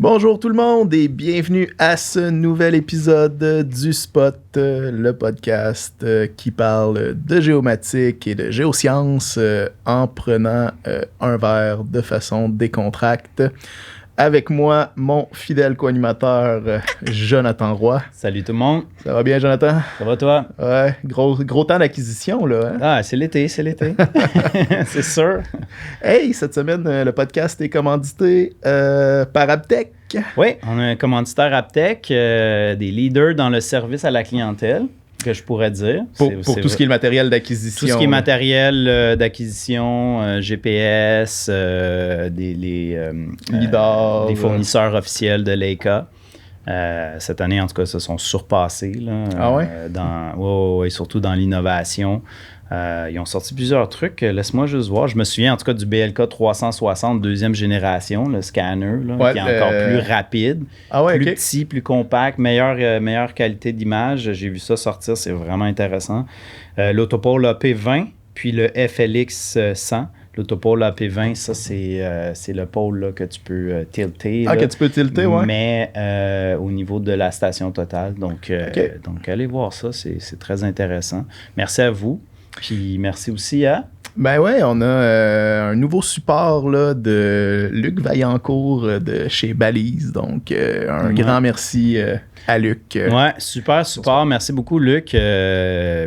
Bonjour tout le monde et bienvenue à ce nouvel épisode du Spot, le podcast qui parle de géomatique et de géosciences en prenant un verre de façon décontracte. Avec moi, mon fidèle co-animateur Jonathan Roy. Salut tout le monde. Ça va bien, Jonathan? Ça va toi? Ouais, gros temps d'acquisition, là. Hein? Ah, c'est l'été. C'est sûr. Hey, cette semaine, le podcast est commandité par Aptech. Oui, on a un commanditaire Aptech, des leaders dans le service à la clientèle, que je pourrais dire. Pour tout ce qui est le matériel d'acquisition. Tout ce qui est matériel d'acquisition, GPS, des lidar, des fournisseurs officiels de Leica. Cette année, en tout cas, se sont surpassés. Là, ah ouais? Ouais, surtout dans l'innovation. Ils ont sorti plusieurs trucs. Laisse-moi juste voir. Je me souviens en tout cas du BLK 360 deuxième génération, le scanner, là, ouais, qui est encore plus rapide, plus petit, plus compact, meilleure qualité d'image. J'ai vu ça sortir, c'est vraiment intéressant. L'autopole AP20, puis le FLX 100. L'autopole AP20, ça, c'est le pôle là, que tu peux tilter. Ah, là, que tu peux tilter, ouais. Mais au niveau de la station totale. Donc allez voir ça, c'est très intéressant. Merci à vous. Puis merci aussi à... Ben ouais, on a un nouveau support là, de Luc Vaillancourt de chez Balise. Donc, un grand merci à Luc. Ouais, super support. Merci beaucoup, Luc.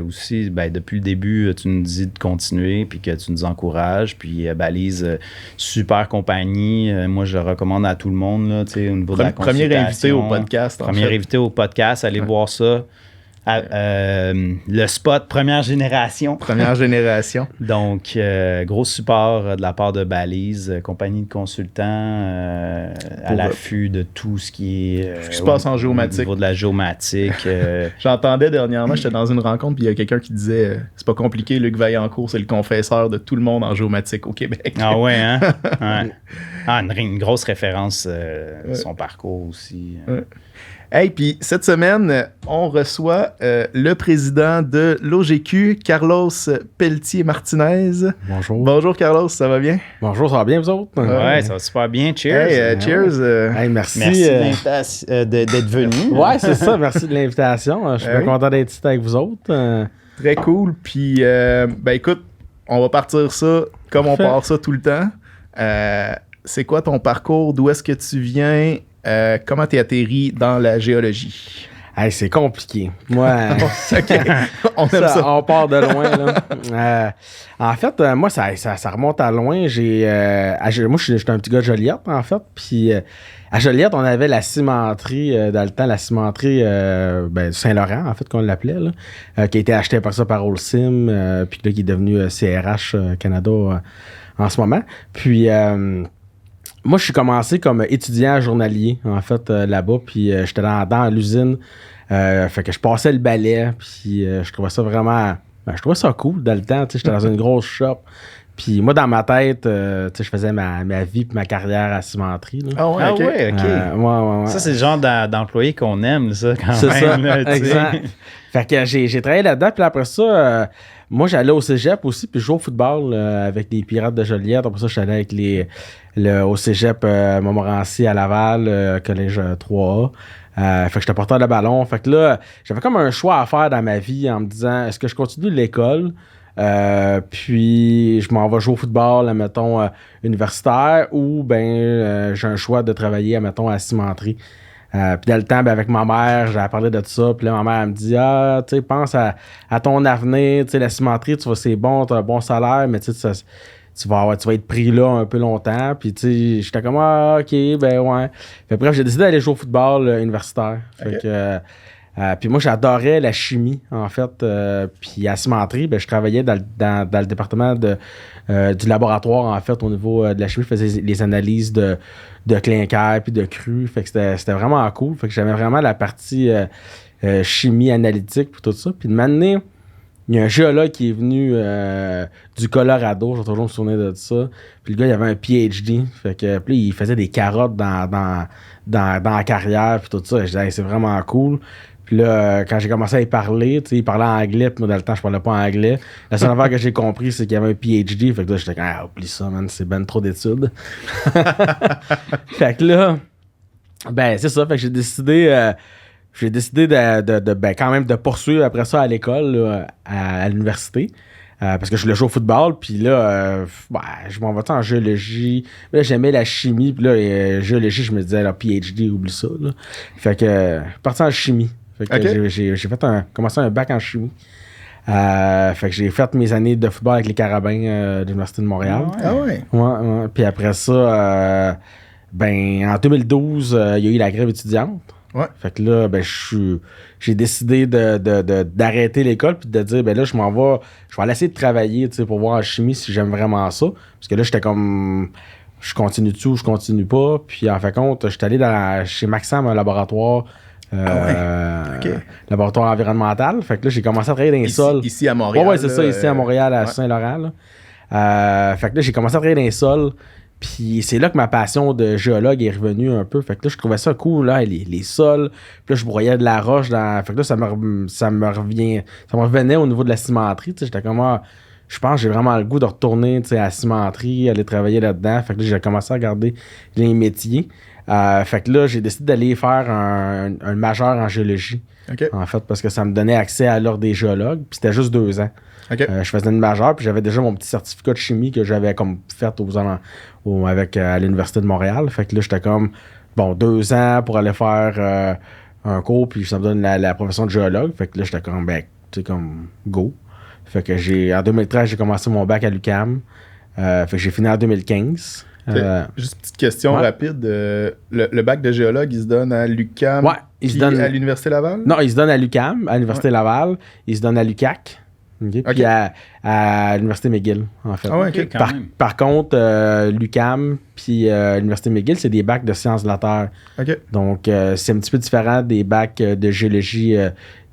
Aussi, ben, depuis le début, tu nous dis de continuer puis que tu nous encourages. Puis Balise, super compagnie. Moi, je le recommande à tout le monde là, au niveau de la consultation. Premier invité au podcast. Premier invité au podcast. Allez voir ça. Le Spot première génération. Première génération. Donc, gros support de la part de Balise, compagnie de consultants à l'affût de tout ce qui est... ce qui se passe en géomatique. Au niveau de la géomatique. J'entendais dernièrement, j'étais dans une rencontre, puis il y a quelqu'un qui disait c'est pas compliqué, Luc Vaillancourt, c'est le confesseur de tout le monde en géomatique au Québec. Ah ouais, hein? Ouais. Ah, une grosse référence de son parcours aussi. Ouais. Hey, puis cette semaine, on reçoit le président de l'OGQ, Carlos Pelletier-Martinez. Bonjour. Bonjour, Carlos, ça va bien? Bonjour, ça va bien, vous autres? Ouais, ça va super bien. Cheers. Hey, cheers. Hey, merci. Merci d'être venu. Ouais, c'est ça. Merci de l'invitation. Je suis bien content d'être ici avec vous autres. Très cool. Puis, ben écoute, on va partir ça comme on part ça tout le temps. C'est quoi ton parcours? D'où est-ce que tu viens? Comment t'es atterri dans la géologie? Hey, c'est compliqué. Moi, on aime ça. On part de loin. Là. En fait, moi, ça remonte à loin. Moi, j'étais un petit gars de Joliette, en fait. Puis à Joliette, on avait la cimenterie, dans le temps, la cimenterie Saint-Laurent, en fait, qu'on l'appelait, là, qui a été achetée par ça par Holcim, puis là, qui est devenu CRH Canada en ce moment. Puis... moi, je suis commencé comme étudiant journalier, en fait, là-bas. Puis j'étais dans l'usine. Fait que je passais le balai. Puis je trouvais ça vraiment... je trouvais ça cool dans le temps. J'étais dans une grosse shop. Puis moi, dans ma tête, je faisais ma vie et ma carrière à cimenterie. Là. Ah ouais, OK. Ouais. Ça, c'est le genre d'employé qu'on aime, ça, quand c'est même. Ça, là, exact. Fait que j'ai travaillé là-dedans. Puis après ça... moi, j'allais au cégep aussi, puis je jouais au football avec les Pirates de Joliette. Après ça, je suis allé avec au cégep Montmorency à Laval, collège 3A. Fait que j'étais porteur de ballon. Fait que là, j'avais comme un choix à faire dans ma vie en me disant, est-ce que je continue l'école? Puis je m'en vais jouer au football, mettons, universitaire, ou j'ai un choix de travailler, mettons, à la cimenterie. Puis dans le temps, avec ma mère, j'avais parlé de ça. Puis là, ma mère elle me dit tu sais, pense à ton avenir. Tu sais, la cimenterie, c'est bon, tu as un bon salaire, mais tu sais, tu vas être pris là un peu longtemps. Puis tu sais, j'étais comme, OK, ben ouais. Fait bref, j'ai décidé d'aller jouer au football universitaire. Fait que. Puis moi, j'adorais la chimie, en fait. Puis à la cimenterie, je travaillais dans le département du laboratoire, en fait, au niveau de la chimie. Je faisais les analyses de clinker puis de cru. Fait que c'était vraiment cool. Fait que j'aimais vraiment la partie chimie analytique puis tout ça. Puis de m'amener, il y a un géologue qui est venu du Colorado, je vais toujours me souvenir de ça. Puis le gars, il avait un PhD. Fait que puis il faisait des carottes dans la carrière puis tout ça. Je disais, hey, c'est vraiment cool. Puis là, quand j'ai commencé à y parler, tu sais, il parlait en anglais, puis moi, dans le temps, je parlais pas anglais. La seule affaire que j'ai compris, c'est qu'il y avait un PhD. Fait que là, j'étais comme, oublie ça, man, c'est ben trop d'études. Fait que là, Ben, c'est ça. Fait que j'ai décidé de quand même de poursuivre après ça à l'école, là, à l'université. Parce que je voulais jouer au football, puis là, je m'en vais en géologie. Là, j'aimais la chimie, puis là, géologie, je me disais, là, PhD, oublie ça. Là. Fait que, parti en chimie. Fait que j'ai commencé un bac en chimie. Fait que j'ai fait mes années de football avec les Carabins de l'Université de Montréal. Ah ouais? Ouais. Puis après ça, en 2012, il y a eu la grève étudiante. Ouais. Fait que là, j'ai décidé d'arrêter l'école puis de dire, là, je vais aller essayer de travailler, tu sais, pour voir en chimie si j'aime vraiment ça. Parce que là, j'étais comme, je continue-tu ou je continue pas. Puis en fin de compte, j'étais allé chez Maxam, un laboratoire, laboratoire environnemental. Fait que là, j'ai commencé à travailler dans les sols. Ici à Montréal. Ouais, c'est ça, ici à Montréal, à Saint-Laurent. Fait que là, j'ai commencé à travailler dans les sols. Puis c'est là que ma passion de géologue est revenue un peu. Fait que là, je trouvais ça cool, là, les sols. Puis là, je broyais de la roche dans. Fait que là, ça me revenait au niveau de la cimenterie. Tu sais, j'étais comme, je pense que j'ai vraiment le goût de retourner, tu sais, à la cimenterie, aller travailler là-dedans. Fait que là, j'ai commencé à regarder les métiers. Fait que là, j'ai décidé d'aller faire un majeur en géologie. Okay. En fait, parce que ça me donnait accès à l'ordre des géologues. Puis c'était juste 2 ans. Okay. Je faisais une majeure, puis j'avais déjà mon petit certificat de chimie que j'avais comme fait à l'Université de Montréal. Fait que là, j'étais comme, 2 ans pour aller faire un cours, puis ça me donne la profession de géologue. Fait que là, j'étais comme, tu sais, comme, go. Fait que en 2013, j'ai commencé mon bac à l'UQAM. Fait que j'ai fini en 2015. Juste une petite question rapide. Le bac de géologue, il se donne à l'UQAM à l'Université Laval? Non, il se donne à l'UQAM, à l'Université Laval. Il se donne à l'UQAC. Okay. Puis à l'Université McGill, en fait. Ah ouais, okay. Par contre, l'UQAM puis l'Université McGill, c'est des bacs de sciences de la Terre. Okay. Donc, c'est un petit peu différent des bacs de géologie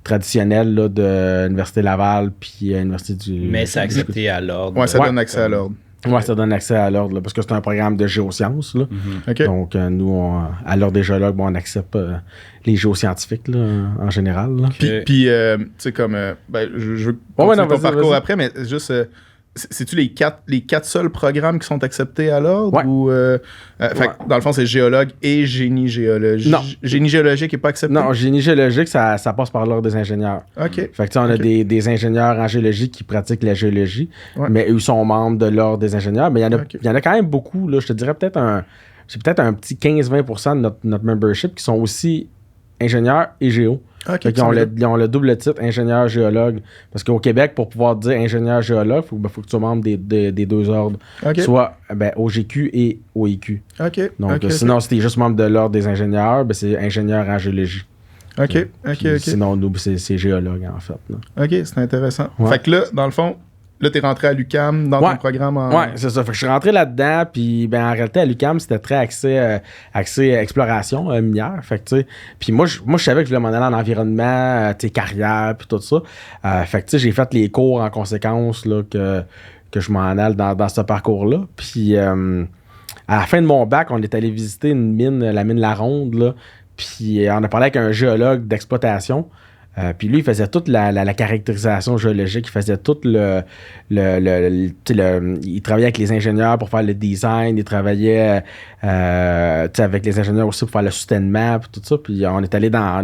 traditionnels là, de l'Université Laval puis l'Université du... Mais c'est accepté à l'ordre. Ouais, ça donne accès à l'ordre. Ouais, ça donne accès à l'ordre, là, parce que c'est un programme de géosciences. Là. Mm-hmm. Okay. Donc, nous, à l'ordre des géologues, on accepte les géoscientifiques là, en général. Là. Puis tu sais, comme... je veux continuer ton parcours après, mais juste... c'est-tu les quatre seuls programmes qui sont acceptés à l'ordre? Ouais. Ou, fait que, dans le fond, c'est géologue et génie géologique. Non. Génie géologique n'est pas accepté? Non, génie géologique, ça passe par l'ordre des ingénieurs. OK. Fait que on a des ingénieurs en géologie qui pratiquent la géologie, mais eux sont membres de l'ordre des ingénieurs. Mais il y en a quand même beaucoup. Là, je te dirais peut-être un petit 15-20% de notre membership qui sont aussi ingénieurs et géo. Okay, ils ont le double titre ingénieur-géologue. Parce qu'au Québec, pour pouvoir dire ingénieur-géologue, il faut que tu sois membre des 2 ordres. Okay. Soit OGQ et OIQ. Okay. Donc, sinon, si tu es juste membre de l'ordre des ingénieurs, c'est ingénieur en géologie. OK. Sinon, nous, c'est géologue, en fait. Là. OK, c'est intéressant. Fait que là, dans le fond, là, t'es rentré à l'UQAM dans ton programme en... Ouais, c'est ça. Fait que je suis rentré là-dedans, puis en réalité, à l'UQAM, c'était très axé exploration minière. Fait que, tu sais, puis moi, je savais que je voulais m'en aller en environnement, tu sais, carrière, puis tout ça. Fait que, tu sais, j'ai fait les cours en conséquence, là, que je m'en aille dans ce parcours-là. Puis, à la fin de mon bac, on est allé visiter une mine, la mine La Ronde, là. Puis, on a parlé avec un géologue d'exploitation. Puis lui, il faisait toute la caractérisation géologique, il faisait tout il travaillait avec les ingénieurs pour faire le design, il travaillait avec les ingénieurs aussi pour faire le soutènement, puis tout ça. Puis on est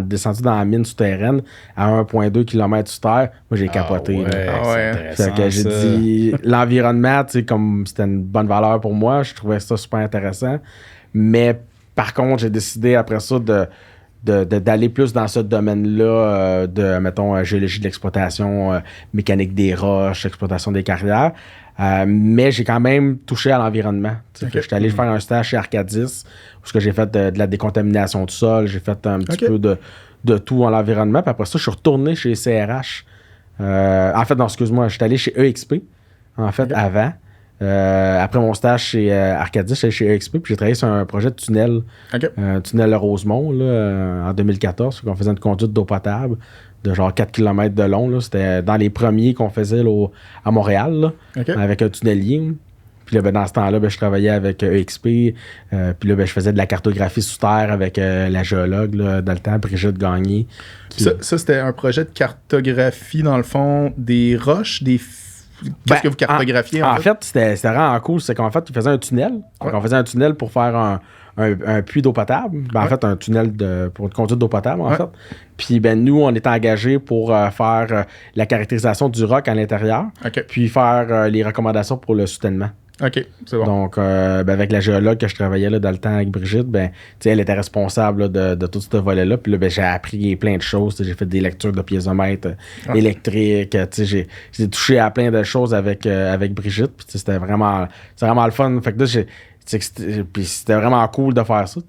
descendu dans la mine souterraine à 1,2 km sous terre. Moi, j'ai capoté. Fait que j'ai dit, l'environnement, comme c'était une bonne valeur pour moi, je trouvais ça super intéressant. Mais par contre, j'ai décidé après ça d'aller plus dans ce domaine-là mettons, géologie de l'exploitation, mécanique des roches, exploitation des carrières. Mais j'ai quand même touché à l'environnement. Okay. J'étais allé faire un stage chez Arcadis où j'ai fait de la décontamination du sol, j'ai fait un petit peu de tout en l'environnement. Puis après ça, je suis retourné chez CRH. En fait, non, excuse-moi, j'étais allé chez EXP, en fait, avant. Après mon stage chez Arcadis, j'étais chez EXP, puis j'ai travaillé sur un projet de tunnel, tunnel Rosemont, là, en 2014, qu'on faisait une conduite d'eau potable de genre 4 km de long. Là. C'était dans les premiers qu'on faisait là, à Montréal, là, avec un tunnelier. Puis là, dans ce temps-là, je travaillais avec EXP. Puis là, je faisais de la cartographie sous terre avec la géologue là, dans le temps, Brigitte Gagné. Ça, c'était un projet de cartographie, dans le fond, des roches, Qu'est-ce que vous cartographiez? En fait, c'était vraiment cool. C'est qu'en fait, ils faisaient un tunnel. On faisait un tunnel pour faire un puits d'eau potable. En fait, un tunnel pour une conduite d'eau potable, en fait. Puis, nous, on est engagés pour faire la caractérisation du roc à l'intérieur. Puis faire les recommandations pour le soutènement. OK, c'est bon. Donc, avec la géologue que je travaillais là, dans le temps avec Brigitte, elle était responsable là, de tout ce volet-là. Puis là, j'ai appris plein de choses. J'ai fait des lectures de piézomètre électrique. J'ai touché à plein de choses avec Brigitte. Puis c'était vraiment le fun. Fait que là, puis c'était vraiment cool de faire ça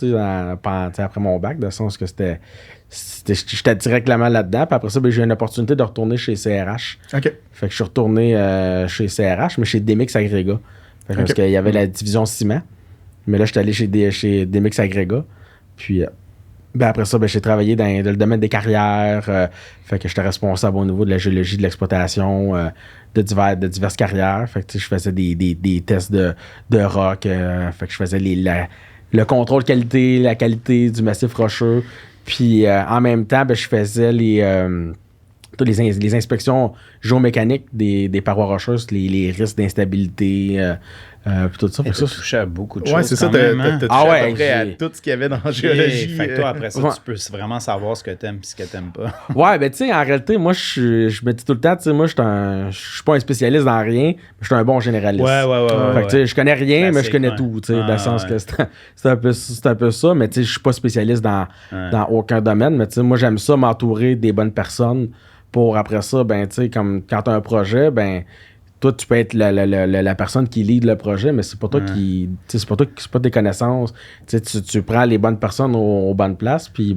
après mon bac, dans le sens que j'étais directement là-dedans. Puis après ça, j'ai eu une opportunité de retourner chez CRH. Fait que je suis retourné chez CRH, mais chez Demix Agrega. Parce qu'il y avait la division ciment. Mais là, j'étais allé chez Demix Agrega. Puis après ça, j'ai travaillé dans le domaine des carrières. Fait que j'étais responsable au niveau de la géologie, de l'exploitation de diverses carrières. Fait que je faisais des tests de rock. Fait que je faisais le contrôle qualité, la qualité du massif rocheux. Puis en même temps, je faisais les inspections géomécaniques des parois rocheuses, les risques d'instabilité, puis tout ça. Tu touché à beaucoup de choses. Ouais, c'est ça. T'as touché à peu près à tout ce qu'il y avait dans la géologie. Fait que toi, après ça, tu peux vraiment savoir ce que t'aimes et ce que t'aimes pas. Ouais, tu sais, en réalité, moi, je me dis tout le temps, tu sais, moi, je suis pas un spécialiste dans rien, mais je suis un bon généraliste. Ouais. Fait que, tu sais, je connais rien, mais je connais tout, tu sais, dans le sens que c'est un peu ça, mais tu sais, je suis pas spécialiste dans aucun domaine, mais tu sais, moi, j'aime ça, m'entourer des bonnes personnes pour, après ça, tu sais, comme quand t'as un projet, toi, tu peux être la personne qui lead le projet, mais c'est pas toi qui. C'est pas tes connaissances. Tu prends les bonnes personnes aux bonnes places, puis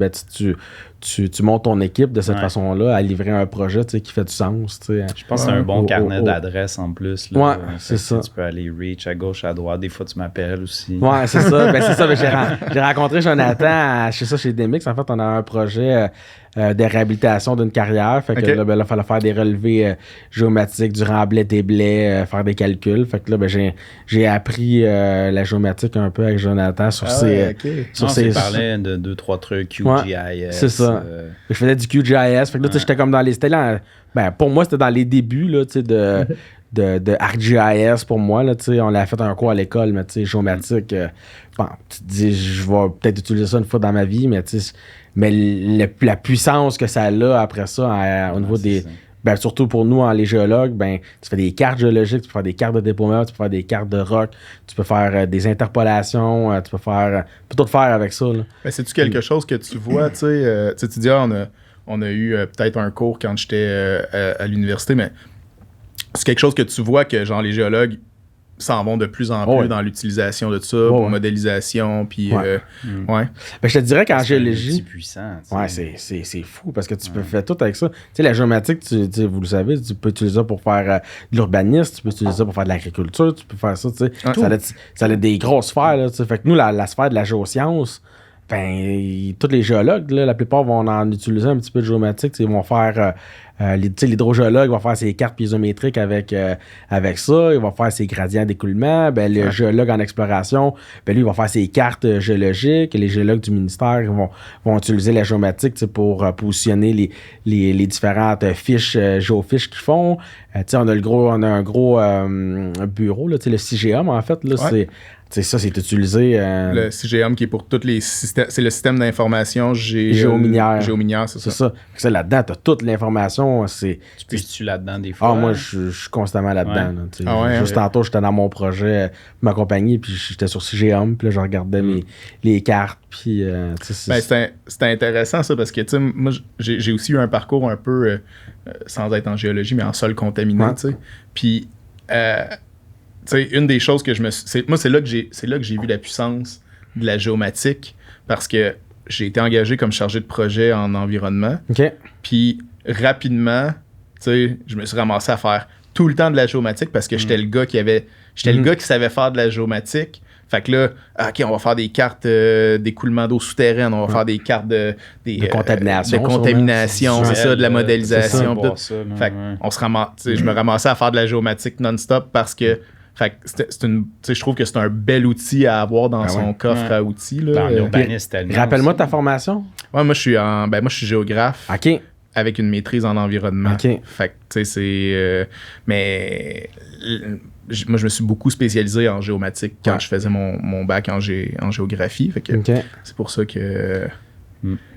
tu montes ton équipe de cette façon-là à livrer un projet qui fait du sens. Je pense que c'est un bon carnet d'adresses en plus. Là. Ouais, c'est ça. Tu peux aller reach à gauche, à droite. Des fois, tu m'appelles aussi. Ouais, c'est ça. C'est ça. J'ai rencontré Jonathan chez Demix. En fait, on a un projet de réhabilitation d'une carrière. Fait que là, il fallait faire des relevés géomatiques du remblai des blés, faire des calculs. Fait que là, j'ai appris la géomatique un peu avec Jonathan sur ses... On parlait de 2-3 trucs, QGIS. C'est ça. Je faisais du QGIS. Fait que là, j'étais comme dans les... pour moi, c'était dans les débuts là, de ArcGIS pour moi. Là, on l'a fait un cours à l'école, mais géomatique, tu te dis, je vais peut-être utiliser ça une fois dans ma vie, mais la puissance que ça a après ça, au niveau des... surtout pour nous, les géologues, tu fais des cartes géologiques, tu peux faire des cartes de dépôts, tu peux faire des cartes de roc, tu peux faire des interpolations, tu peux tout faire avec ça. C'est-tu quelque chose que tu vois, tu dis, on a eu peut-être un cours quand j'étais à l'université, mais c'est quelque chose que tu vois que genre les géologues s'en vont de plus en plus dans l'utilisation de ça, pour modélisation, puis je te dirais qu'en géologie... C'est puissant. C'est fou, parce que tu peux faire tout avec ça. Tu sais, la géomatique, vous le savez, tu peux utiliser ça pour faire de l'urbanisme, tu peux utiliser ça pour faire de l'agriculture, tu peux faire ça, tu sais. Ça a des grosses sphères, là, tu sais. Fait que nous, la sphère de la géoscience, tous les géologues, là, la plupart vont en utiliser un petit peu de géomatique, ils vont faire... l'hydrogéologue va faire ses cartes piézométriques avec ça, il va faire ses gradients d'écoulement. Le géologue en exploration, lui, il va faire ses cartes géologiques. Les géologues du ministère vont utiliser la géomatique pour positionner les différentes fiches, géofiches qu'ils font. On a un gros bureau, là, le CGM, en fait. Là, ça, c'est utilisé... Le CGM qui est pour tous les systèmes... C'est le système d'information géominière. Géominière, c'est ça. Ça, là-dedans, t'as toute l'information. Tu puisses-tu là-dedans des fois? moi, je suis constamment là-dedans. Là, juste tantôt, j'étais dans mon projet, ma compagnie, puis j'étais sur CGM, puis là, je regardais les cartes, puis... c'était intéressant, ça, parce que, moi, j'ai aussi eu un parcours un peu, sans être en géologie, mais en sol contaminé, tu sais. Puis... une des choses que c'est là que j'ai vu la puissance de la géomatique, parce que j'ai été engagé comme chargé de projet en environnement. Puis rapidement, je me suis ramassé à faire tout le temps de la géomatique parce que j'étais le gars le gars qui savait faire de la géomatique. Fait que là, on va faire des cartes d'écoulement d'eau souterraine, on va faire des cartes de contamination, c'est ça, de la modélisation. Fait que je me ramassais à faire de la géomatique non-stop parce que fait que je trouve que c'est un bel outil à avoir dans son coffre à outils. Là. Rappelle-moi ta formation. Ouais, moi je suis géographe. OK. avec une maîtrise en environnement. OK. Fait que, tu sais, c'est... mais moi, je me suis beaucoup spécialisé en géomatique quand je faisais mon bac en géographie. Fait que c'est pour ça que...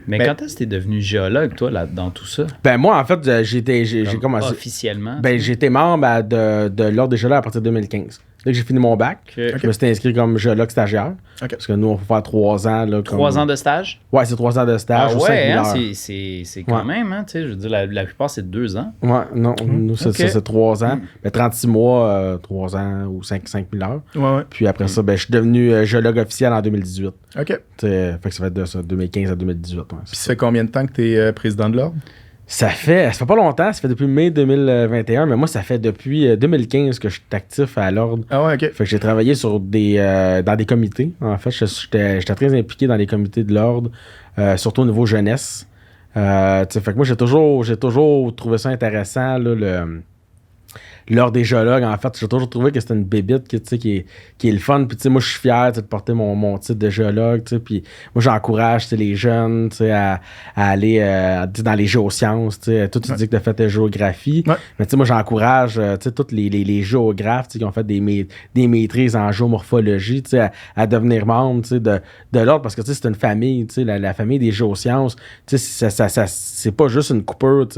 Mais quand est-ce que t'es devenu géologue, toi, là, dans tout ça? Ben moi, en fait, j'ai commencé... Officiellement? Ben, j'étais membre de l'Ordre des géologues à partir de 2015. Dès que j'ai fini mon bac, je me suis inscrit comme géologue stagiaire. Parce que nous, on peut faire 3 ans. Là, 3 ans de stage? Ouais, c'est 3 ans de stage. Ah ouais, hein, c'est quand même, hein, tu sais, je veux dire, la plupart, c'est 2 ans. Ouais, non, nous, c'est 3 ans. Mais 36 mois, 3 ans ou 5 000 heures. Ouais. Puis après ça, ben, je suis devenu géologue officiel en 2018. OK. Fait que ça fait de ça, 2015 à 2018. Ouais, puis ça fait combien de temps que tu es président de l'Ordre? Ça fait pas longtemps, ça fait depuis mai 2021, mais moi, ça fait depuis 2015 que je suis actif à l'Ordre. Ah ouais, OK. Fait que j'ai travaillé sur dans des comités. En fait, j'étais très impliqué dans les comités de l'Ordre, surtout au niveau jeunesse. Fait que moi, j'ai toujours trouvé ça intéressant, là, l'Ordre des géologues. En fait, j'ai toujours trouvé que c'était une bébite qui est le fun. Puis, moi, je suis fier de porter mon titre de géologue. Puis, moi, j'encourage les jeunes à aller dans les géosciences. Toi, tu dis que tu as fait de géographie. Ouais. Mais, moi, j'encourage tous les géographes qui ont fait des maîtrises en géomorphologie à devenir membre de l'Ordre parce que c'est une famille. La famille des géosciences. C'est pas juste une coupure.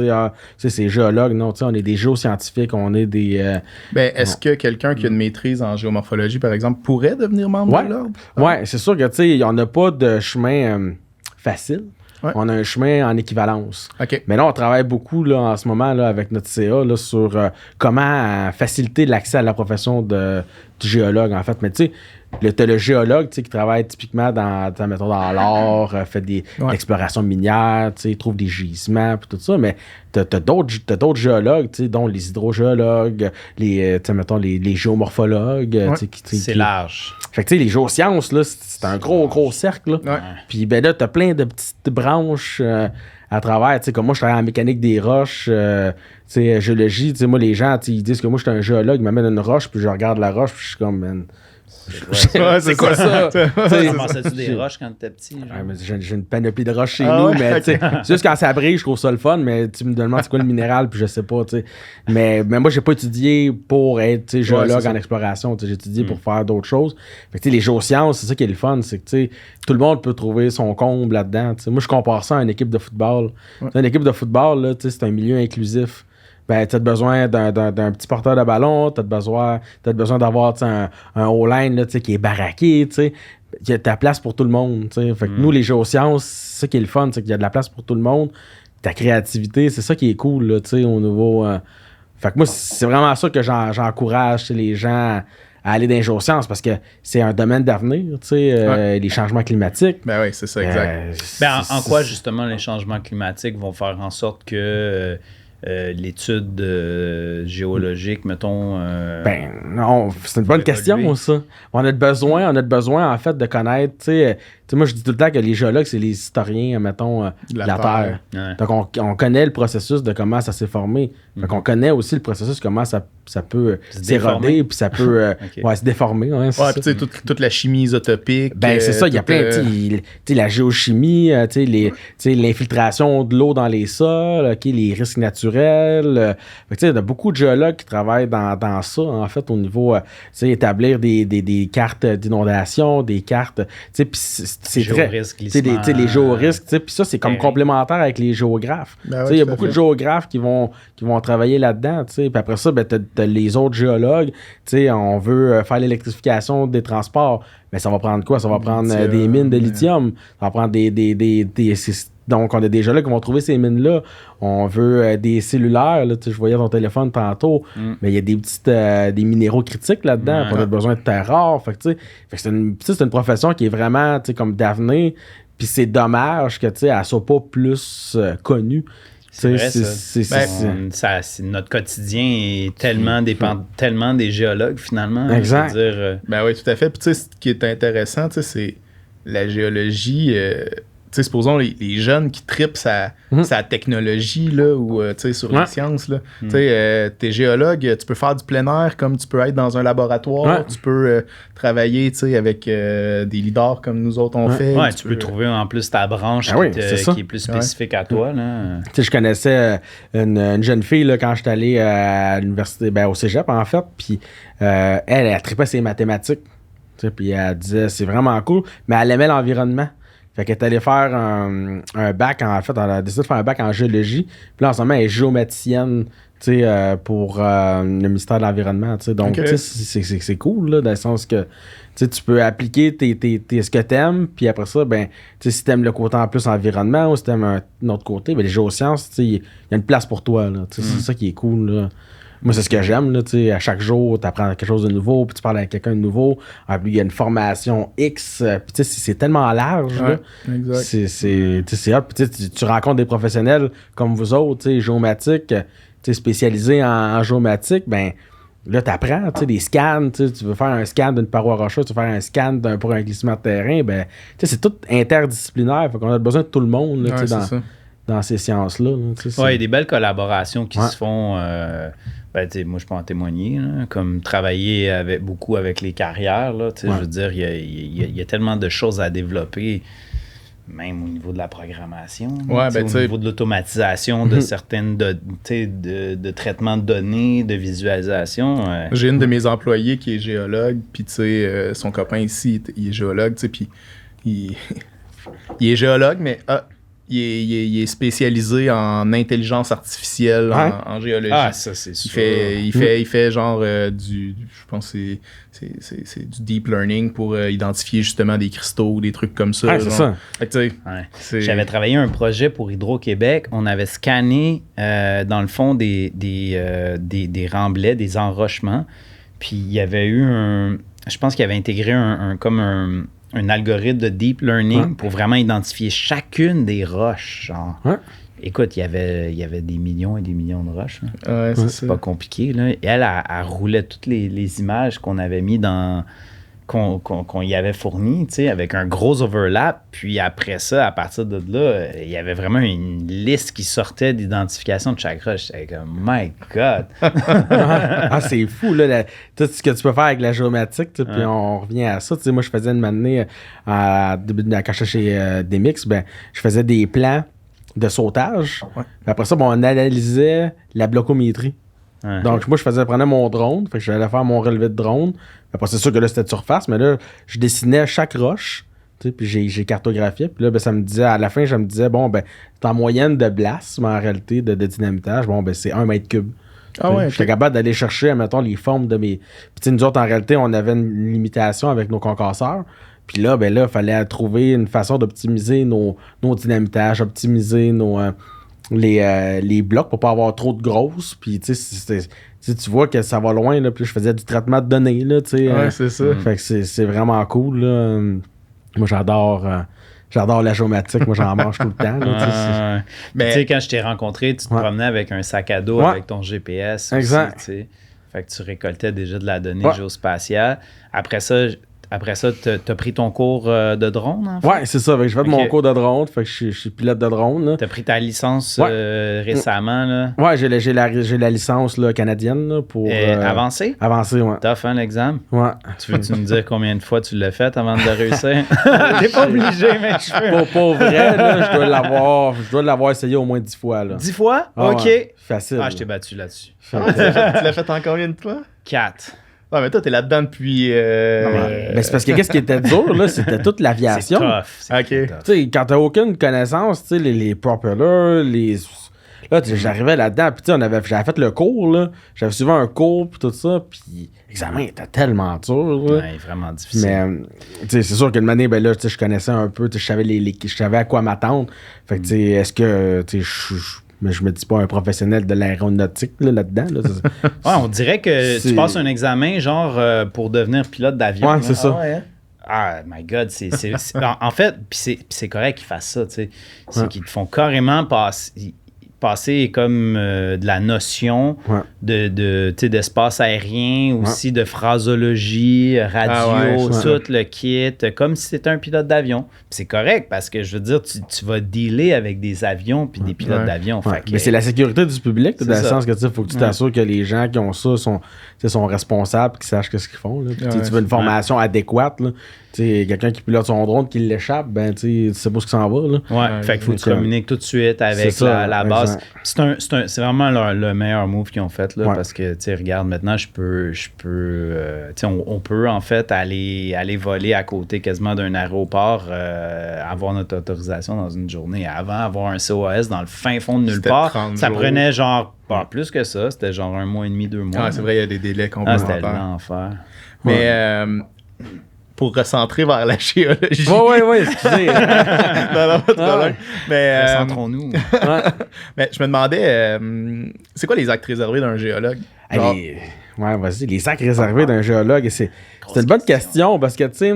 C'est géologue. Non, on est des géoscientifiques. On est des. Est-ce que quelqu'un qui a une maîtrise en géomorphologie, par exemple, pourrait devenir membre de l'Ordre? Ouais, c'est sûr que on n'a pas de chemin facile. Ouais. On a un chemin en équivalence. Okay. Mais là, on travaille beaucoup là, en ce moment là, avec notre CA là, sur comment faciliter l'accès à la profession du géologue, en fait. Mais tu sais, t'as le géologue qui travaille typiquement dans l'or, fait des explorations minières, trouve des gisements, puis tout ça. Mais t'as d'autres géologues, dont les hydrogéologues, les géomorphologues. C'est large. Fait que les géosciences, là, c'est un gros cercle. Là. Ouais. Puis ben là, t'as plein de petites branches à travers. Comme moi, je travaille en mécanique des roches, géologie. Moi, les gens, ils disent que moi, je suis un géologue, ils m'amènent une roche, puis je regarde la roche, puis je suis comme, man. C'est quoi ça? Commençais-tu des roches quand t'étais petit? J'ai une panoplie de roches chez nous, mais c'est juste quand ça brille, je trouve ça le fun, mais tu me demandes c'est quoi le minéral, puis je sais pas. Mais moi, j'ai pas étudié pour être géologue en exploration. J'ai étudié pour faire d'autres choses. Fait que les géosciences, c'est ça qui est le fun, c'est que tout le monde peut trouver son comble là-dedans. Moi, je compare ça à une équipe de football. Une équipe de football, là, c'est un milieu inclusif. Ben, tu as besoin d'un petit porteur de ballon, tu as besoin d'avoir un O-line là, qui est baraqué. Il y a de la place pour tout le monde. Fait que nous, les géosciences, c'est ça qui est le fun, c'est qu'il y a de la place pour tout le monde. Ta créativité, c'est ça qui est cool là, au niveau. Fait que moi, c'est vraiment ça que j'encourage les gens à aller dans les géosciences parce que c'est un domaine d'avenir, les changements climatiques. Ben oui, c'est ça, exact. En quoi, justement, les changements climatiques vont faire en sorte que l'étude géologique, mettons... ben non, c'est une bonne question, ça. On a besoin, en fait, de connaître, moi, je dis tout le temps que les géologues, c'est les historiens, mettons, de la Terre. Ouais. Donc, on connaît le processus de comment ça s'est formé. Donc, on connaît aussi le processus, comment ça peut s'éroder, puis ça peut se déformer. Ouais, puis tu sais, toute la chimie isotopique. Ben, c'est ça, il y a plein, la géochimie, l'infiltration de l'eau dans les sols, les risques naturels. Il y a beaucoup de géologues qui travaillent dans ça, en fait, au niveau, établir des cartes d'inondation, des cartes, puis c'est très... les géorisques, puis ça, c'est comme complémentaire avec les géographes. Il y a beaucoup de géographes qui vont travailler là-dedans, puis après ça, ben, t'as les autres géologues, on veut faire l'électrification des transports, mais ça va prendre quoi? Ça va prendre des mines de lithium, ça va prendre donc, on a des géologues qui vont trouver ces mines-là. On veut des cellulaires. Là, je voyais ton téléphone tantôt, mais il y a des minéraux critiques là-dedans. On a besoin de terres rares. C'est une profession qui est vraiment comme d'avenir. Puis c'est dommage que elle soit pas plus connue. C'est vrai, notre quotidien est tellement dépend tellement des géologues, finalement. Exact. Ben oui, tout à fait. Puis ce qui est intéressant, c'est la géologie... sais, supposons les jeunes qui trippent sa technologie, là, ou, tu sais, sur les sciences, là. Tu sais, t'es géologue, tu peux faire du plein air comme tu peux être dans un laboratoire. Tu peux travailler, tu sais, avec des leaders comme nous autres on fait. Ouais, tu peux trouver en plus ta branche qui est plus spécifique à toi, là. Tu sais, je connaissais une jeune fille, là, quand j'étais allé à l'université, au cégep, en fait, puis elle trippait ses mathématiques. Puis elle disait, c'est vraiment cool, mais elle aimait l'environnement. Fait qu'elle est allée faire un bac, en fait, elle a décidé de faire un bac en géologie. Puis là, en ce moment, elle est géomaticienne, pour le ministère de l'Environnement, Donc, c'est cool, là, dans le sens que, tu peux appliquer ce que t'aimes, puis après ça, si t'aimes le côté en plus environnement ou si t'aimes un autre côté, les géosciences, il y a une place pour toi, là. C'est ça qui est cool, là. Moi, c'est ce que j'aime, là, à chaque jour, tu apprends quelque chose de nouveau, puis tu parles avec quelqu'un de nouveau. Puis il y a une formation X, puis c'est tellement large, là. Exact. C'est hot, puis tu rencontres des professionnels comme vous autres, géomatiques, spécialisés en géomatique, là, tu apprends, des scans, tu veux faire un scan d'une paroi rocheuse, tu veux faire un scan pour un glissement de terrain, c'est tout interdisciplinaire, fait qu'on a besoin de tout le monde, là, dans ces sciences-là. Il y a des belles collaborations qui se font. Moi, je peux en témoigner. Là, comme travailler beaucoup avec les carrières. Là, je veux dire, il y a tellement de choses à développer, même au niveau de la programmation. Là, au niveau de l'automatisation de certaines de traitement de données, de visualisation. J'ai une de mes employés qui est géologue, puis son copain ici, il est géologue, puis il est géologue, mais... Il est spécialisé en intelligence artificielle, en géologie. Ah, ça, c'est sûr. Il fait genre je pense que c'est du deep learning pour identifier justement des cristaux ou des trucs comme ça. Ah, c'est ça. J'avais travaillé un projet pour Hydro-Québec. On avait scanné, dans le fond, des remblais, des enrochements. Puis il y avait eu je pense qu'il avait intégré un algorithme de deep learning pour vraiment identifier chacune des roches. Genre. Écoute, il y avait des millions et des millions de roches. C'est pas compliqué. Là. Et elle roulait toutes les images qu'on avait mis qu'on y avait fournies, avec un gros overlap. Puis après ça, à partir de là, il y avait vraiment une liste qui sortait d'identification de chaque roche. J'étais comme, my God! C'est fou, là, tout ce que tu peux faire avec la géomatique, puis on revient à ça. Moi, je faisais une année, quand j'étais chez Demix, je faisais des plans de sautage. Après ça, on analysait la blocométrie. Donc, moi, je prenais mon drone, fait que j'allais faire mon relevé de drone. Après, c'est sûr que là, c'était de surface, mais là, je dessinais chaque roche, puis j'ai cartographié. Puis là, ça me disait, à la fin, je me disais, c'est en moyenne de blast, mais en réalité, de dynamitage, c'est 1 mètre cube. J'étais capable d'aller chercher, admettons, les formes de mes... Puis nous autres, en réalité, on avait une limitation avec nos concasseurs. Puis là, il fallait trouver une façon d'optimiser nos dynamitages, optimiser les blocs pour pas avoir trop de grosses. Puis tu vois que ça va loin, là. Puis je faisais du traitement de données, là, c'est ça. Fait que c'est vraiment cool, là. Moi, j'adore la géomatique. Moi, j'en mange tout le temps, là. Mais tu sais, quand je t'ai rencontré, tu te promenais avec un sac à dos avec ton GPS. Exact. Aussi, fait que tu récoltais déjà de la donnée géospatiale. Après ça, t'as pris ton cours de drone, en fait? Ouais, c'est ça. Fait que j'ai fait mon cours de drone. Fait que je suis pilote de drone. Là. T'as pris ta licence récemment, là? Ouais, j'ai la licence là, canadienne là, pour... avancée? Avancée, ouais. T'as fait l'examen? Ouais. Tu veux-tu me dire combien de fois tu l'as fait avant de le réussir? T'es pas obligé, mais je peux. Pour vrai, là, je dois l'avoir essayé au moins 10 fois. Là. 10 fois? Ah, OK. Ouais. Facile. Je t'ai battu là-dessus. Tu l'as fait en combien de fois? 4. Ah, mais toi, t'es là-dedans depuis... Mais c'est parce que qu'est-ce qui était dur, là, c'était toute l'aviation. C'est tough. Tu sais, quand t'as aucune connaissance, tu sais, les propellers, Là, j'arrivais là-dedans, puis j'avais fait le cours, là. J'avais suivi un cours, puis tout ça, puis l'examen était tellement dur, là. Ouais, vraiment difficile. Mais, tu sais, c'est sûr qu'une année, là, tu sais, je connaissais un peu, tu sais, je savais à quoi m'attendre. Fait que, tu sais, est-ce que, tu sais, mais je me dis pas un professionnel de l'aéronautique là-dedans. Là. On dirait que tu passes un examen genre pour devenir pilote d'avion. Ouais, c'est ça. Ah, my God. En fait, puis c'est correct qu'ils fassent ça. Tu sais. C'est qu'ils te font carrément passer. passer comme de la notion d'espace aérien, aussi de phrasologie, radio, tout le kit, comme si c'était un pilote d'avion. Puis c'est correct parce que je veux dire, tu vas dealer avec des avions puis des pilotes d'avion. Mais c'est la sécurité du public, dans le sens que il faut que tu t'assures que les gens qui ont ça sont responsables, qu'ils sachent ce qu'ils font. Là. Puis, tu veux une formation adéquate. Là. Quelqu'un qui pilote son drone, qui l'échappe, ben tu sais pas ce qui s'en va. Là. Fait qu'il faut que tu communiques tout de suite avec la base. C'est vraiment le meilleur move qu'ils ont fait là, parce que regarde, maintenant on peut en fait aller voler à côté quasiment d'un aéroport, avoir notre autorisation dans une journée. Avant, avoir un COAS dans le fin fond de nulle part, ça prenait genre plus que ça, c'était genre 1 mois et demi, 2 mois. C'est vrai, il y a des délais complémentaires. C'était l'enfer. Mais pour recentrer vers la géologie. Oui, excusez. non, pas de problème. Mais recentrons-nous. Mais je me demandais, c'est quoi les actes réservés d'un géologue? Vas-y, les actes réservés d'un géologue, c'est une bonne question parce que, tu sais...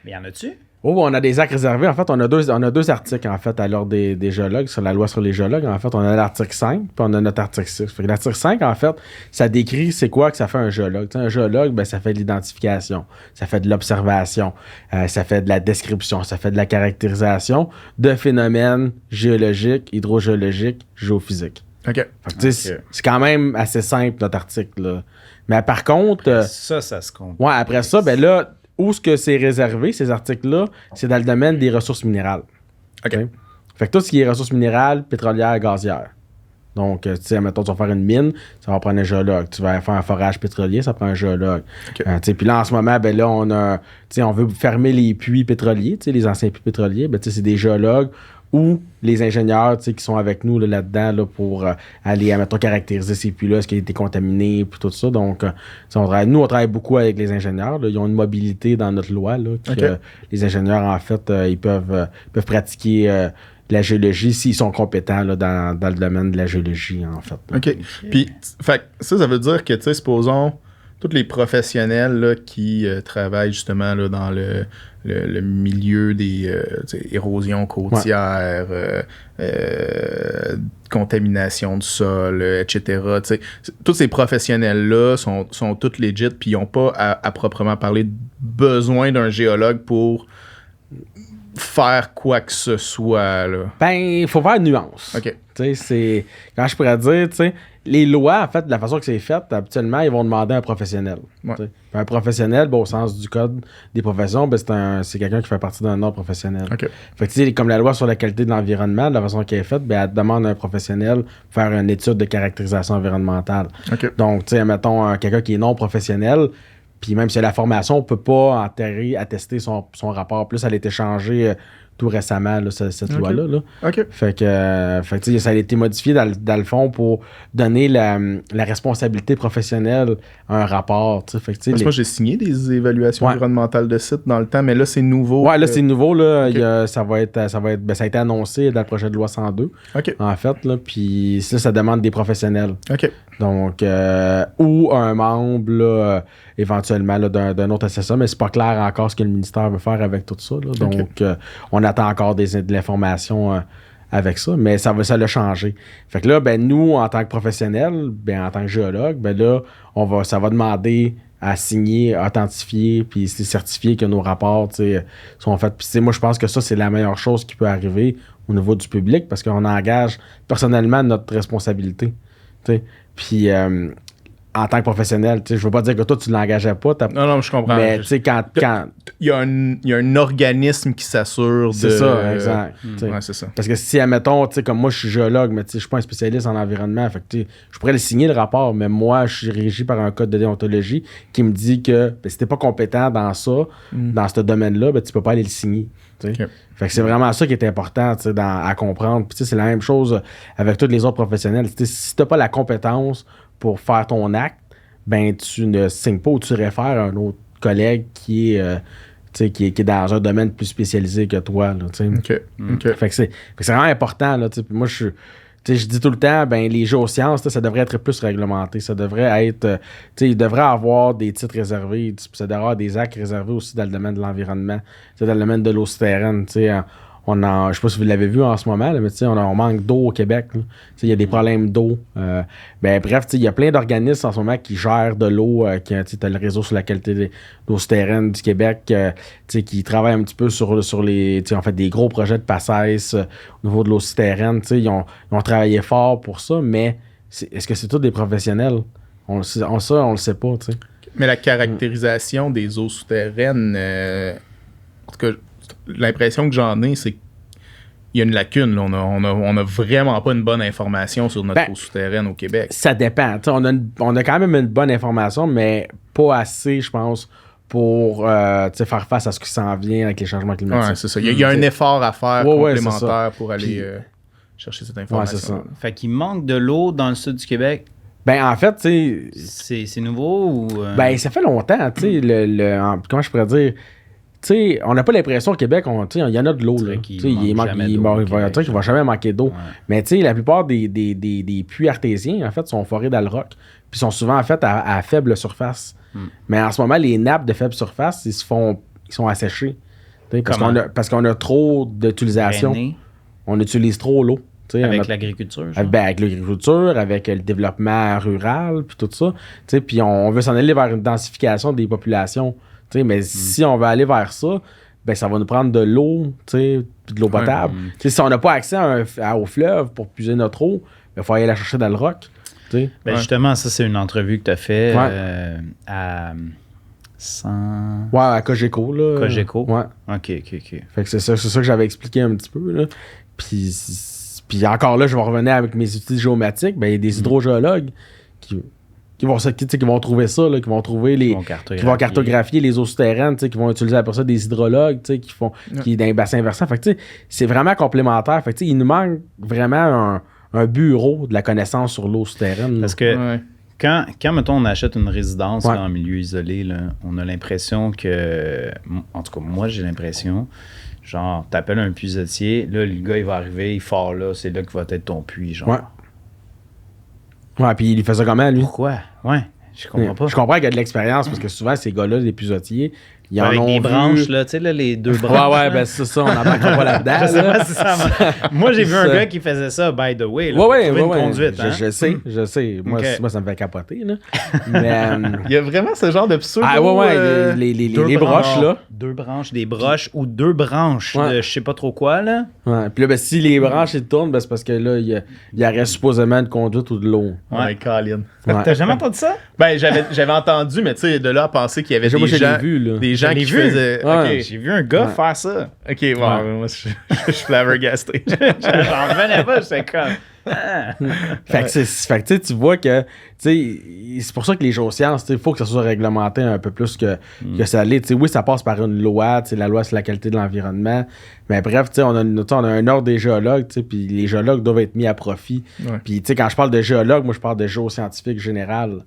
Mais y en a-tu? On a des actes réservés. En fait, on a deux articles, en fait, à l'ordre des géologues, sur la loi sur les géologues. En fait, on a l'article 5, puis on a notre article 6. Fait que l'article 5, en fait, ça décrit c'est quoi que ça fait un géologue. T'sais, un géologue, ben, ça fait de l'identification, ça fait de l'observation, ça fait de la description, ça fait de la caractérisation de phénomènes géologiques, hydrogéologiques, géophysiques. OK. Fait que, c'est quand même assez simple, notre article, là. Mais par contre... ça se compte. Ouais, après ça, ben là... Où est-ce que c'est réservé, ces articles-là? C'est dans le domaine des ressources minérales. OK. Fait que tout ce qui est ressources minérales, pétrolières, gazières. Donc, tu sais, mettons, tu vas faire une mine, ça va prendre un géologue. Tu vas faire un forage pétrolier, ça prend un géologue. Okay. Puis là, en ce moment, ben là, on veut fermer les puits pétroliers, les anciens puits pétroliers. Ben, c'est des géologues ou les ingénieurs qui sont avec nous là-dedans là, pour aller, mettons, caractériser ces puits-là, ce qui a été contaminé, puis tout ça. Donc, on travaille beaucoup avec les ingénieurs. Là. Ils ont une mobilité dans notre loi. Là, les ingénieurs, en fait, ils peuvent pratiquer la géologie s'ils sont compétents là, dans le domaine de la géologie, en fait. OK. Puis, ça veut dire que, tu sais, supposons, tous les professionnels là, qui travaillent justement là, dans le milieu des érosions côtières, contamination du sol, etc. Tous ces professionnels-là sont tous legit, puis ils n'ont pas à proprement parler besoin d'un géologue pour faire quoi que ce soit. Là. Ben, il faut faire une nuance. OK. C'est, quand je pourrais dire, les lois, en fait, de la façon que c'est fait, habituellement, ils vont demander un professionnel. Ouais. Un professionnel, au sens du code des professions, ben, c'est quelqu'un qui fait partie d'un ordre professionnel. Okay. Fait que, comme la loi sur la qualité de l'environnement, de la façon qu'elle est faite, ben, elle demande à un professionnel de faire une étude de caractérisation environnementale. Okay. Donc, mettons, quelqu'un qui est non professionnel, puis même si la formation, on ne peut pas attester son rapport. Plus, elle a été changée tout récemment, là, cette loi-là. Là. OK. Fait que ça a été modifié dans le fond pour donner la responsabilité professionnelle à un rapport. Fait que, moi, j'ai signé des évaluations environnementales de sites dans le temps, mais là, c'est nouveau. Ouais, là, c'est nouveau. Là, okay. Ça a été annoncé dans le projet de loi 102. OK. En fait, là, puis ça demande des professionnels. OK. Donc, ou un membre, là, éventuellement, là, d'un autre assesseur, mais c'est pas clair encore ce que le ministère veut faire avec tout ça. Là. Donc, on attend encore de l'information avec ça, mais ça l'a changé. Fait que là, ben nous, en tant que professionnels, ben en tant que géologue, ben là, ça va demander à signer, authentifier, puis certifier que nos rapports sont faits. Puis moi, je pense que ça, c'est la meilleure chose qui peut arriver au niveau du public, parce qu'on engage personnellement notre responsabilité. Puis en tant que professionnel, je veux pas dire que toi, tu ne l'engageais pas. Non, je comprends. Mais tu sais, quand... Il y a un organisme qui s'assure de... C'est ça, exact. Ouais, c'est ça. Parce que si, admettons, comme moi, je suis géologue, mais je suis pas un spécialiste en environnement, fait que je pourrais le signer, le rapport, mais moi, je suis régi par un code de déontologie qui me dit que si t'es pas compétent dans ça, dans ce domaine-là, ben, tu peux pas aller le signer. Okay. Fait que c'est vraiment ça qui est important à comprendre. Puis c'est la même chose avec tous les autres professionnels. Si t'as pas la compétence pour faire ton acte, ben tu ne signes pas ou tu réfères à un autre collègue qui est dans un domaine plus spécialisé que toi. Là, OK. Fait que c'est vraiment important. Là, moi, je dis tout le temps, ben les géosciences, ça devrait être plus réglementé. Ça devrait être... il devrait avoir des titres réservés. Ça devrait avoir des actes réservés aussi dans le domaine de l'environnement. Dans le domaine de l'eau souterraine. je sais pas si vous l'avez vu en ce moment, là, mais on manque d'eau au Québec. Il y a des problèmes d'eau. Bref, il y a plein d'organismes en ce moment qui gèrent de l'eau. Tu as le réseau sur la qualité de l'eau souterraine du Québec qui travaille un petit peu sur les... On fait des gros projets de PACES au niveau de l'eau souterraine. Ils ont travaillé fort pour ça, mais est-ce que c'est tous des professionnels? On le sait pas. T'sais. Mais la caractérisation des eaux souterraines, en tout cas, l'impression que j'en ai, c'est qu'il y a une lacune. Là. On a vraiment pas une bonne information sur notre eau souterraine au Québec. Ça dépend. On a quand même une bonne information, mais pas assez, je pense, pour faire face à ce qui s'en vient avec les changements climatiques. Ouais, c'est ça. Il y a un effort à faire complémentaire pour aller chercher cette information. Ouais, c'est ça. Fait qu'il manque de l'eau dans le sud du Québec. En fait, c'est nouveau ou... ça fait longtemps, comment je pourrais dire... on n'a pas l'impression au Québec, il y en a de l'eau. Il va jamais manquer d'eau. Ouais. Mais la plupart des puits artésiens, en fait, sont forés dans le roc. Puis sont souvent, en fait, à faible surface. Mais en ce moment, les nappes de faible surface, ils sont asséchés. Parce qu'on a trop d'utilisation. On utilise trop l'eau. Avec l'agriculture? Avec l'agriculture, avec le développement rural, puis tout ça. Puis on veut s'en aller vers une densification des populations. Mais si on veut aller vers ça, ça va nous prendre de l'eau, puis de l'eau potable. Si on n'a pas accès au fleuve pour puiser notre eau, il faut aller la chercher dans le roc. Justement, ça, c'est une entrevue que tu as fait à... à Cogeco, là. Cogeco? Ouais. OK. Fait que c'est ça que j'avais expliqué un petit peu, là. Puis encore là, je vais revenir avec mes outils géomatiques. Il y a des hydrogéologues qui vont trouver ça, là, qui vont cartographier les eaux souterraines, qui vont utiliser après ça des hydrologues, qui dans les bassins versants. Fait que c'est vraiment complémentaire. Fait que il nous manque vraiment un bureau de la connaissance sur l'eau souterraine. Parce que quand mettons, on achète une résidence là, en milieu isolé, là, on a l'impression que... En tout cas, moi, j'ai l'impression... Genre, t'appelles un puisetier, là, le gars, il va arriver, il fort là, c'est là que va être ton puits, genre. Ouais, puis il fait ça comment, lui? Pourquoi? Ouais, je comprends pas. Je comprends qu'il y a de l'expérience, parce que souvent, ces gars-là, les puisetiers, ils avec des branches, là, tu sais, là, les deux branches. Ouais, c'est ça, on n'embarquera pas là-dedans. Je sais pas si ça... Moi, j'ai vu un gars qui faisait ça, by the way, là, une conduite. Je sais. Moi, ça me fait capoter, là. Mais... il y a vraiment ce genre de pseudo... les broches, là. Deux branches, des broches ou deux branches de je sais pas trop quoi, là. Ouais, puis là, si les branches, ils tournent, c'est parce que là, il y aurait supposément une conduite ou de l'eau. Ouais, Colin. T'as jamais entendu ça? J'avais entendu, mais tu sais, de là à penser qu'il y avait des gens qui faisaient... Okay. J'ai vu un gars faire ça. OK, moi, je suis flabbergasté. J'en revenais pas, j'étais comme... Fait que tu vois que c'est pour ça que les géosciences, il faut que ça soit réglementé un peu plus que ça l'est. Oui, ça passe par une loi, la loi sur la qualité de l'environnement. Mais bref, on a un ordre des géologues, puis les géologues doivent être mis à profit. Puis quand je parle de géologue, moi je parle de géoscientifique général.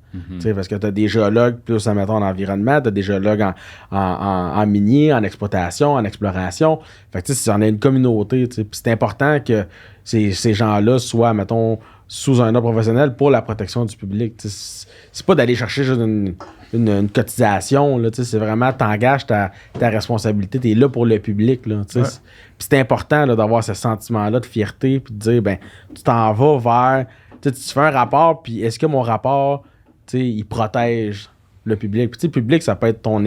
Parce que tu as des géologues plus, admettons, en environnement, tu as des géologues en minier, en exploitation, en exploration. Fait que si on a une communauté, puis c'est important que ces gens-là soient, mettons, sous un ordre professionnel pour la protection du public. C'est pas d'aller chercher juste une cotisation, là, c'est vraiment t'engages ta responsabilité, t'es là pour le public. Là, Puis c'est important là, d'avoir ce sentiment-là de fierté, puis de dire, tu t'en vas vers... Tu fais un rapport, puis est-ce que mon rapport, il protège le public? Puis le public, ça peut être ton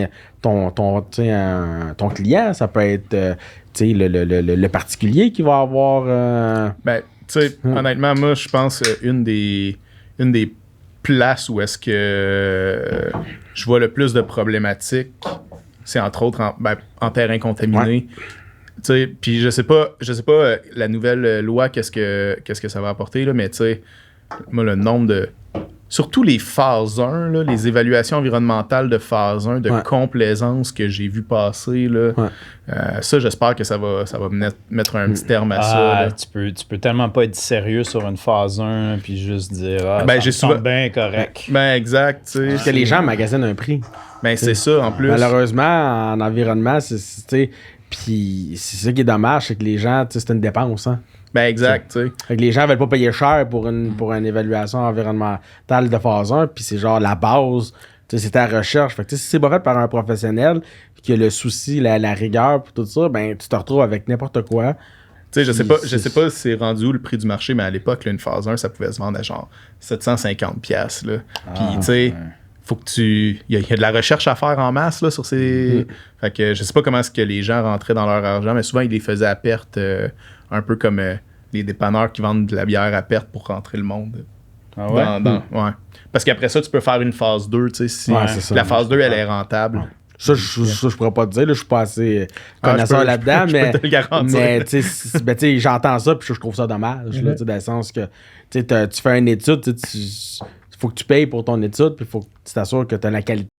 client, ça peut être le particulier qui va avoir... honnêtement, moi, je pense une des places où est-ce que je vois le plus de problématiques, c'est entre autres en terrain contaminé. Puis je sais pas la nouvelle loi, qu'est-ce que ça va apporter, là, mais moi, le nombre de... Surtout les phases 1, là, les évaluations environnementales de phase 1, de complaisance que j'ai vu passer, là, ça, j'espère que ça va mettre un petit terme à ça. Là. Tu peux tellement pas être sérieux sur une phase 1 puis juste dire j'ai souvent bien correct. Exact. Parce que les gens magasinent un prix. C'est ça, en plus. Malheureusement, en environnement, puis c'est ça qui est dommage, c'est que les gens, c'est une dépense, hein. Exact, tu sais. Fait que les gens veulent pas payer cher pour une évaluation environnementale de phase 1, puis c'est genre la base c'est ta recherche. Fait que, si c'est pas fait par un professionnel, puis qu'il y a le souci, la rigueur, pour tout ça, ben tu te retrouves avec n'importe quoi. Tu sais, je sais pas si c'est rendu où le prix du marché, mais à l'époque, là, une phase 1, ça pouvait se vendre à genre 750$. Là. Puis, tu sais, faut que il y a de la recherche à faire en masse là, sur ces. Fait que je sais pas comment est-ce que les gens rentraient dans leur argent, mais souvent, ils les faisaient à perte, un peu comme les dépanneurs qui vendent de la bière à perte pour rentrer le monde. Ah ouais? Ouais. Parce qu'après ça, tu peux faire une phase 2, tu sais, si la phase 2, elle est rentable. Ça, je pourrais pas te dire, là, je suis pas assez connaisseur là-dedans, mais tu sais, j'entends ça puis je trouve ça dommage, là, dans le sens que tu fais une étude, il faut que tu payes pour ton étude, puis il faut que tu t'assures que tu as la qualité